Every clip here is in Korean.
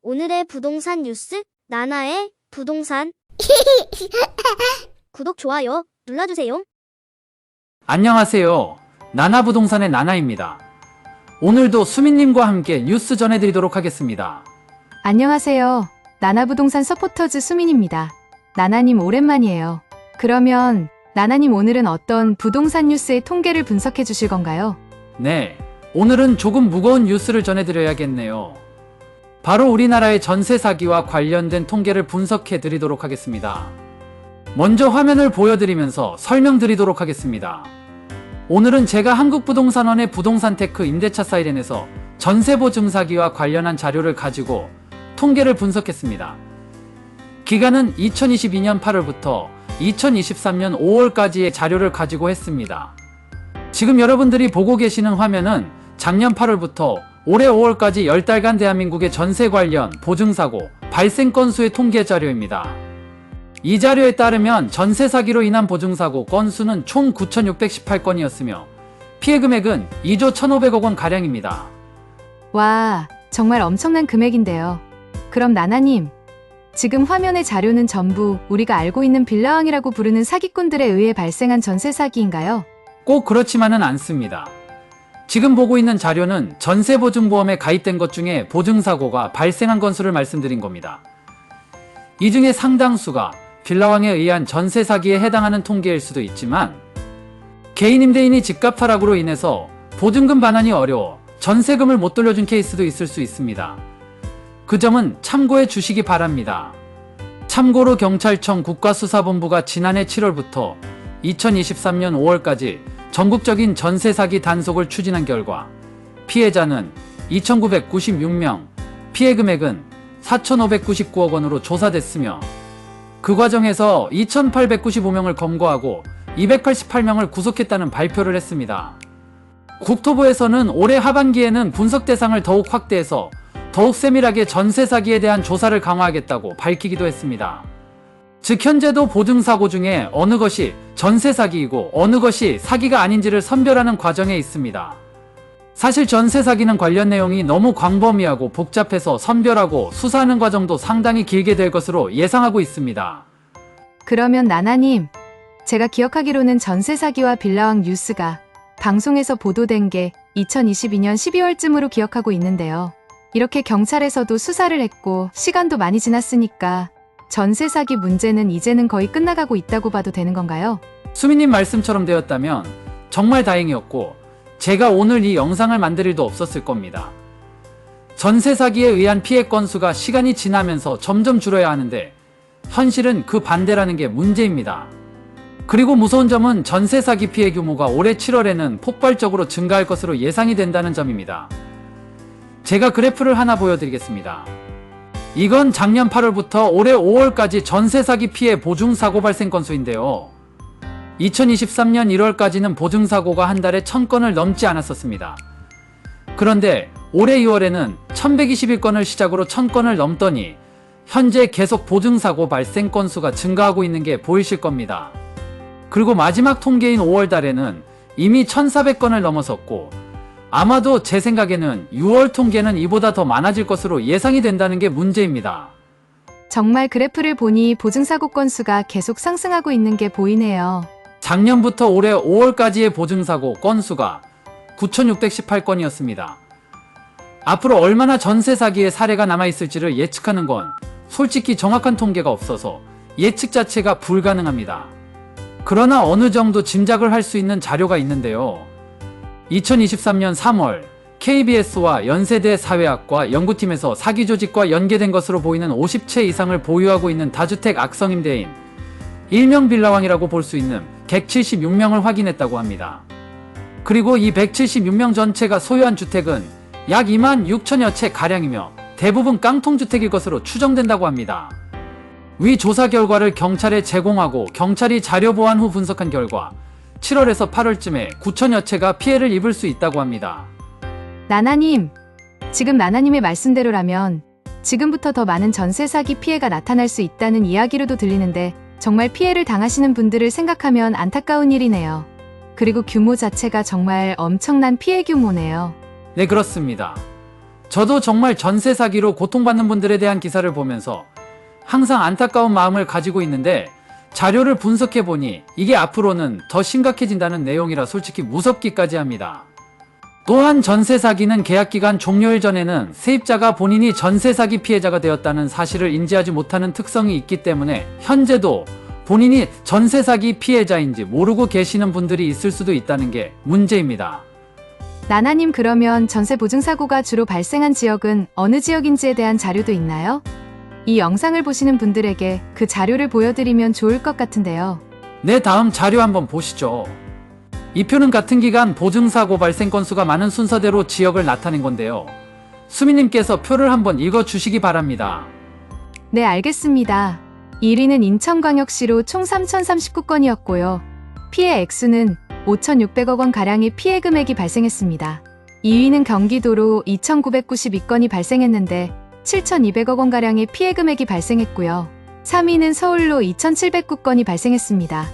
오늘의 부동산 뉴스, 나나의 부동산. 구독, 좋아요 눌러주세요. 안녕하세요. 나나부동산의 나나입니다. 오늘도 수민님과 함께 뉴스 전해드리도록 하겠습니다. 안녕하세요. 나나부동산 서포터즈 수민입니다. 나나님 오랜만이에요. 그러면 나나님 오늘은 어떤 부동산 뉴스의 통계를 분석해 주실 건가요? 네, 오늘은 조금 무거운 뉴스를 전해드려야겠네요. 바로 우리나라의 전세 사기와 관련된 통계를 분석해 드리도록 하겠습니다. 먼저 화면을 보여드리면서 설명드리도록 하겠습니다. 오늘은 제가 한국부동산원의 부동산테크 임대차 사이렌에서 전세보증 사기와 관련한 자료를 가지고 통계를 분석했습니다. 기간은 2022년 8월부터 2023년 5월까지의 자료를 가지고 했습니다. 지금 여러분들이 보고 계시는 화면은 작년 8월부터 올해 5월까지 10달간 대한민국의 전세 관련 보증사고 발생 건수의 통계 자료입니다. 이 자료에 따르면 전세 사기로 인한 보증사고 건수는 총 9,618건이었으며 피해 금액은 2조 1,500억 원 가량입니다. 와, 정말 엄청난 금액인데요. 그럼 나나님, 지금 화면의 자료는 전부 우리가 알고 있는 빌라왕이라고 부르는 사기꾼들에 의해 발생한 전세 사기인가요? 꼭 그렇지만은 않습니다. 지금 보고 있는 자료는 전세보증보험에 가입된 것 중에 보증사고가 발생한 건수를 말씀드린 겁니다. 이 중에 상당수가 빌라왕에 의한 전세 사기에 해당하는 통계일 수도 있지만 개인 임대인이 집값 하락으로 인해서 보증금 반환이 어려워 전세금을 못 돌려준 케이스도 있을 수 있습니다. 그 점은 참고해 주시기 바랍니다. 참고로 경찰청 국가수사본부가 지난해 7월부터 2023년 5월까지 전국적인 전세 사기 단속을 추진한 결과 피해자는 2,996명, 피해 금액은 4,599억 원으로 조사됐으며 그 과정에서 2,895명을 검거하고 288명을 구속했다는 발표를 했습니다. 국토부에서는 올해 하반기에는 분석 대상을 더욱 확대해서 더욱 세밀하게 전세 사기에 대한 조사를 강화하겠다고 밝히기도 했습니다. 즉 현재도 보증사고 중에 어느 것이 전세 사기이고 어느 것이 사기가 아닌지를 선별하는 과정에 있습니다. 사실 전세 사기는 관련 내용이 너무 광범위하고 복잡해서 선별하고 수사하는 과정도 상당히 길게 될 것으로 예상하고 있습니다. 그러면 나나님, 제가 기억하기로는 전세 사기와 빌라왕 뉴스가 방송에서 보도된 게 2022년 12월쯤으로 기억하고 있는데요. 이렇게 경찰에서도 수사를 했고 시간도 많이 지났으니까 전세 사기 문제는 이제는 거의 끝나가고 있다고 봐도 되는 건가요? 수민님 말씀처럼 되었다면 정말 다행이었고 제가 오늘 이 영상을 만들 일도 없었을 겁니다. 전세 사기에 의한 피해 건수가 시간이 지나면서 점점 줄어야 하는데 현실은 그 반대라는 게 문제입니다. 그리고 무서운 점은 전세 사기 피해 규모가 올해 7월에는 폭발적으로 증가할 것으로 예상이 된다는 점입니다. 제가 그래프를 하나 보여드리겠습니다. 이건 작년 8월부터 올해 5월까지 전세 사기 피해 보증사고 발생 건수인데요. 2023년 1월까지는 보증사고가 한 달에 1,000건을 넘지 않았었습니다. 그런데 올해 2월에는 1,121건을 시작으로 1,000건을 넘더니 현재 계속 보증사고 발생 건수가 증가하고 있는 게 보이실 겁니다. 그리고 마지막 통계인 5월 달에는 이미 1,400건을 넘어섰고 아마도 제 생각에는 6월 통계는 이보다 더 많아질 것으로 예상이 된다는 게 문제입니다. 정말 그래프를 보니 보증사고 건수가 계속 상승하고 있는 게 보이네요. 작년부터 올해 5월까지의 보증사고 건수가 9,618건이었습니다. 앞으로 얼마나 전세 사기의 사례가 남아있을지를 예측하는 건 솔직히 정확한 통계가 없어서 예측 자체가 불가능합니다. 그러나 어느 정도 짐작을 할 수 있는 자료가 있는데요. 2023년 3월 KBS와 연세대 사회학과 연구팀에서 사기 조직과 연계된 것으로 보이는 50채 이상을 보유하고 있는 다주택 악성 임대인 일명 빌라왕이라고 볼 수 있는 176명을 확인했다고 합니다. 그리고 이 176명 전체가 소유한 주택은 약 2만 6천여 채 가량이며 대부분 깡통주택일 것으로 추정된다고 합니다. 위 조사 결과를 경찰에 제공하고 경찰이 자료 보완 후 분석한 결과 7월에서 8월쯤에 9천여 채가 피해를 입을 수 있다고 합니다. 나나님, 지금 나나님의 말씀대로라면 지금부터 더 많은 전세 사기 피해가 나타날 수 있다는 이야기로도 들리는데 정말 피해를 당하시는 분들을 생각하면 안타까운 일이네요. 그리고 규모 자체가 정말 엄청난 피해 규모네요. 네, 그렇습니다. 저도 정말 전세 사기로 고통받는 분들에 대한 기사를 보면서 항상 안타까운 마음을 가지고 있는데 자료를 분석해보니 이게 앞으로는 더 심각해진다는 내용이라 솔직히 무섭기까지 합니다. 또한 전세 사기는 계약기간 종료일 전에는 세입자가 본인이 전세 사기 피해자가 되었다는 사실을 인지하지 못하는 특성이 있기 때문에 현재도 본인이 전세 사기 피해자인지 모르고 계시는 분들이 있을 수도 있다는 게 문제입니다. 나나님, 그러면 전세 보증사고가 주로 발생한 지역은 어느 지역인지에 대한 자료도 있나요? 이 영상을 보시는 분들에게 그 자료를 보여드리면 좋을 것 같은데요. 네, 다음 자료 한번 보시죠. 이 표는 같은 기간 보증사고 발생 건수가 많은 순서대로 지역을 나타낸 건데요. 수미님께서 표를 한번 읽어주시기 바랍니다. 네, 알겠습니다. 1위는 인천광역시로 총 3,039건이었고요. 피해 액수는 5,600억 원 가량의 피해 금액이 발생했습니다. 2위는 경기도로 2,992건이 발생했는데 7,200억 원 가량의 피해 금액이 발생했고요. 3위는 서울로 2,709건이 발생했습니다.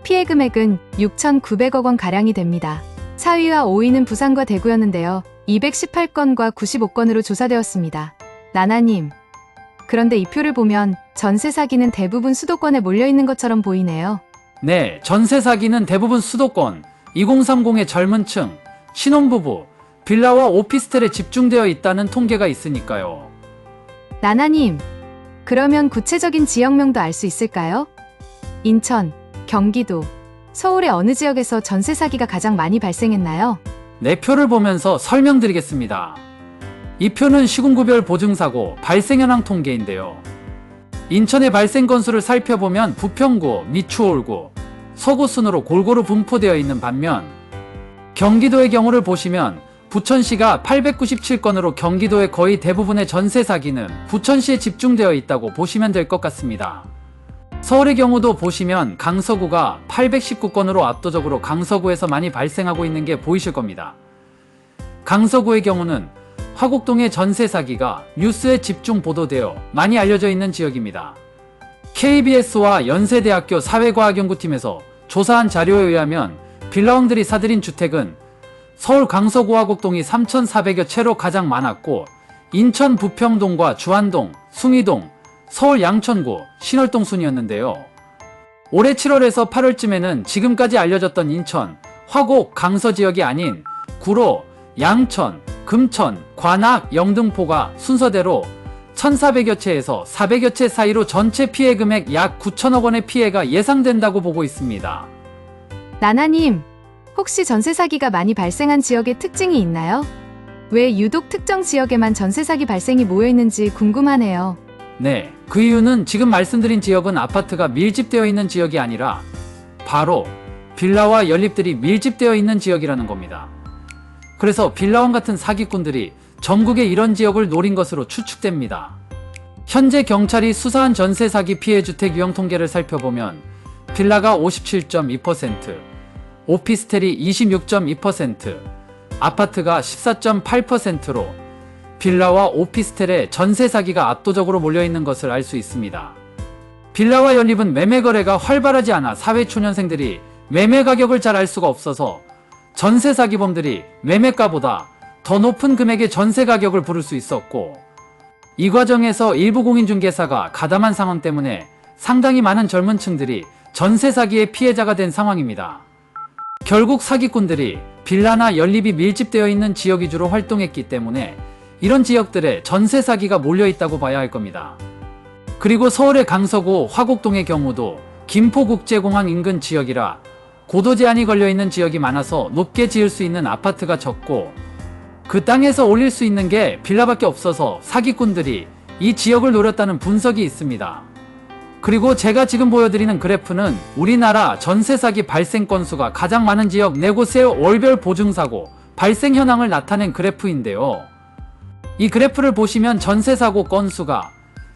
피해 금액은 6,900억 원 가량이 됩니다. 4위와 5위는 부산과 대구였는데요. 218건과 95건으로 조사되었습니다. 나나님, 그런데 이 표를 보면 전세 사기는 대부분 수도권에 몰려있는 것처럼 보이네요. 네, 전세 사기는 대부분 수도권, 2030의 젊은 층, 신혼부부, 빌라와 오피스텔에 집중되어 있다는 통계가 있으니까요. 나나님, 그러면 구체적인 지역명도 알 수 있을까요? 인천, 경기도, 서울의 어느 지역에서 전세 사기가 가장 많이 발생했나요? 네, 표를 보면서 설명드리겠습니다. 이 표는 시군구별 보증사고 발생 현황 통계인데요. 인천의 발생 건수를 살펴보면 부평구, 미추홀구, 서구 순으로 골고루 분포되어 있는 반면 경기도의 경우를 보시면 부천시가 897건으로 경기도의 거의 대부분의 전세 사기는 부천시에 집중되어 있다고 보시면 될 것 같습니다. 서울의 경우도 보시면 강서구가 819건으로 압도적으로 강서구에서 많이 발생하고 있는 게 보이실 겁니다. 강서구의 경우는 화곡동의 전세 사기가 뉴스에 집중 보도되어 많이 알려져 있는 지역입니다. KBS와 연세대학교 사회과학연구팀에서 조사한 자료에 의하면 빌라왕들이 사들인 주택은 서울 강서구 화곡동이 3,400여 채로 가장 많았고 인천 부평동과 주안동, 숭이동, 서울 양천구, 신월동 순이었는데요. 올해 7월에서 8월쯤에는 지금까지 알려졌던 인천, 화곡, 강서 지역이 아닌 구로, 양천, 금천, 관악, 영등포가 순서대로 1,400여 채에서 400여 채 사이로 전체 피해 금액 약 9천억 원의 피해가 예상된다고 보고 있습니다. 나나님, 혹시 전세 사기가 많이 발생한 지역의 특징이 있나요? 왜 유독 특정 지역에만 전세 사기 발생이 모여있는지 궁금하네요. 네, 그 이유는 지금 말씀드린 지역은 아파트가 밀집되어 있는 지역이 아니라 바로 빌라와 연립들이 밀집되어 있는 지역이라는 겁니다. 그래서 빌라왕 같은 사기꾼들이 전국에 이런 지역을 노린 것으로 추측됩니다. 현재 경찰이 수사한 전세 사기 피해 주택 유형 통계를 살펴보면 빌라가 57.2%, 오피스텔이 26.2%, 아파트가 14.8%로 빌라와 오피스텔에 전세 사기가 압도적으로 몰려있는 것을 알 수 있습니다. 빌라와 연립은 매매 거래가 활발하지 않아 사회초년생들이 매매 가격을 잘 알 수가 없어서 전세 사기범들이 매매가보다 더 높은 금액의 전세 가격을 부를 수 있었고, 이 과정에서 일부 공인중개사가 가담한 상황 때문에 상당히 많은 젊은 층들이 전세 사기의 피해자가 된 상황입니다. 결국 사기꾼들이 빌라나 연립이 밀집되어 있는 지역 위주로 활동했기 때문에 이런 지역들에 전세 사기가 몰려있다고 봐야 할 겁니다. 그리고 서울의 강서구 화곡동의 경우도 김포국제공항 인근 지역이라 고도 제한이 걸려있는 지역이 많아서 높게 지을 수 있는 아파트가 적고 그 땅에서 올릴 수 있는 게 빌라밖에 없어서 사기꾼들이 이 지역을 노렸다는 분석이 있습니다. 그리고 제가 지금 보여드리는 그래프는 우리나라 전세 사기 발생 건수가 가장 많은 지역 4곳의 월별 보증사고 발생 현황을 나타낸 그래프인데요. 이 그래프를 보시면 전세 사고 건수가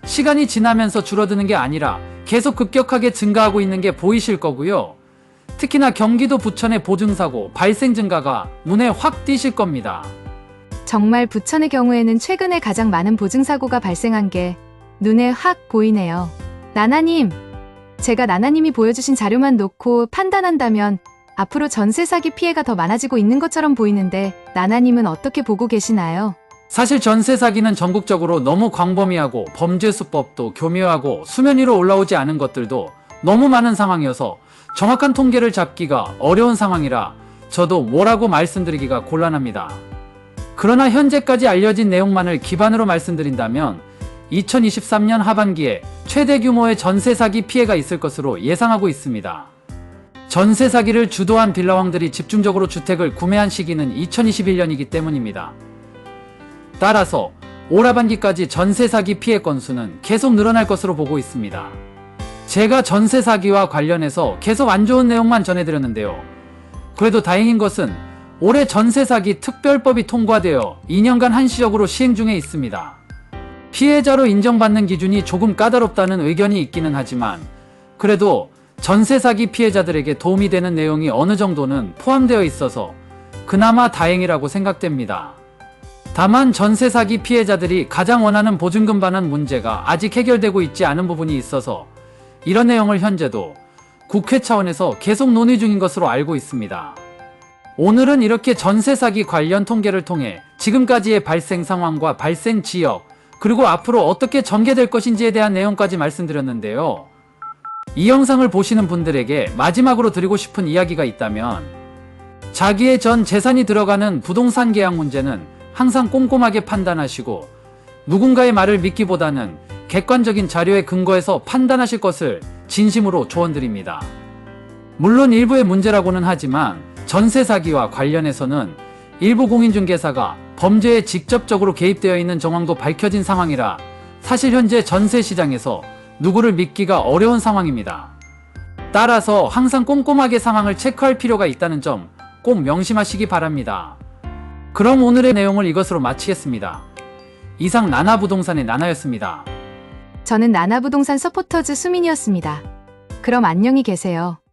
시간이 지나면서 줄어드는 게 아니라 계속 급격하게 증가하고 있는 게 보이실 거고요. 특히나 경기도 부천의 보증사고 발생 증가가 눈에 확 띄실 겁니다. 정말 부천의 경우에는 최근에 가장 많은 보증사고가 발생한 게 눈에 확 보이네요. 나나님, 제가 나나님이 보여주신 자료만 놓고 판단한다면 앞으로 전세 사기 피해가 더 많아지고 있는 것처럼 보이는데 나나님은 어떻게 보고 계시나요? 사실 전세 사기는 전국적으로 너무 광범위하고 범죄 수법도 교묘하고 수면 위로 올라오지 않은 것들도 너무 많은 상황이어서 정확한 통계를 잡기가 어려운 상황이라 저도 뭐라고 말씀드리기가 곤란합니다. 그러나 현재까지 알려진 내용만을 기반으로 말씀드린다면 2023년 하반기에 최대 규모의 전세 사기 피해가 있을 것으로 예상하고 있습니다. 전세 사기를 주도한 빌라왕들이 집중적으로 주택을 구매한 시기는 2021년이기 때문입니다. 따라서 올 하반기까지 전세 사기 피해 건수는 계속 늘어날 것으로 보고 있습니다. 제가 전세 사기와 관련해서 계속 안 좋은 내용만 전해드렸는데요. 그래도 다행인 것은 올해 전세 사기 특별법이 통과되어 2년간 한시적으로 시행 중에 있습니다. 피해자로 인정받는 기준이 조금 까다롭다는 의견이 있기는 하지만 그래도 전세 사기 피해자들에게 도움이 되는 내용이 어느 정도는 포함되어 있어서 그나마 다행이라고 생각됩니다. 다만 전세 사기 피해자들이 가장 원하는 보증금 반환 문제가 아직 해결되고 있지 않은 부분이 있어서 이런 내용을 현재도 국회 차원에서 계속 논의 중인 것으로 알고 있습니다. 오늘은 이렇게 전세 사기 관련 통계를 통해 지금까지의 발생 상황과 발생 지역, 그리고 앞으로 어떻게 전개될 것인지에 대한 내용까지 말씀드렸는데요. 이 영상을 보시는 분들에게 마지막으로 드리고 싶은 이야기가 있다면 자기의 전 재산이 들어가는 부동산 계약 문제는 항상 꼼꼼하게 판단하시고 누군가의 말을 믿기보다는 객관적인 자료에 근거해서 판단하실 것을 진심으로 조언드립니다. 물론 일부의 문제라고는 하지만 전세 사기와 관련해서는 일부 공인중개사가 범죄에 직접적으로 개입되어 있는 정황도 밝혀진 상황이라 사실 현재 전세 시장에서 누구를 믿기가 어려운 상황입니다. 따라서 항상 꼼꼼하게 상황을 체크할 필요가 있다는 점 꼭 명심하시기 바랍니다. 그럼 오늘의 내용을 이것으로 마치겠습니다. 이상 나나부동산의 나나였습니다. 저는 나나부동산 서포터즈 수민이었습니다. 그럼 안녕히 계세요.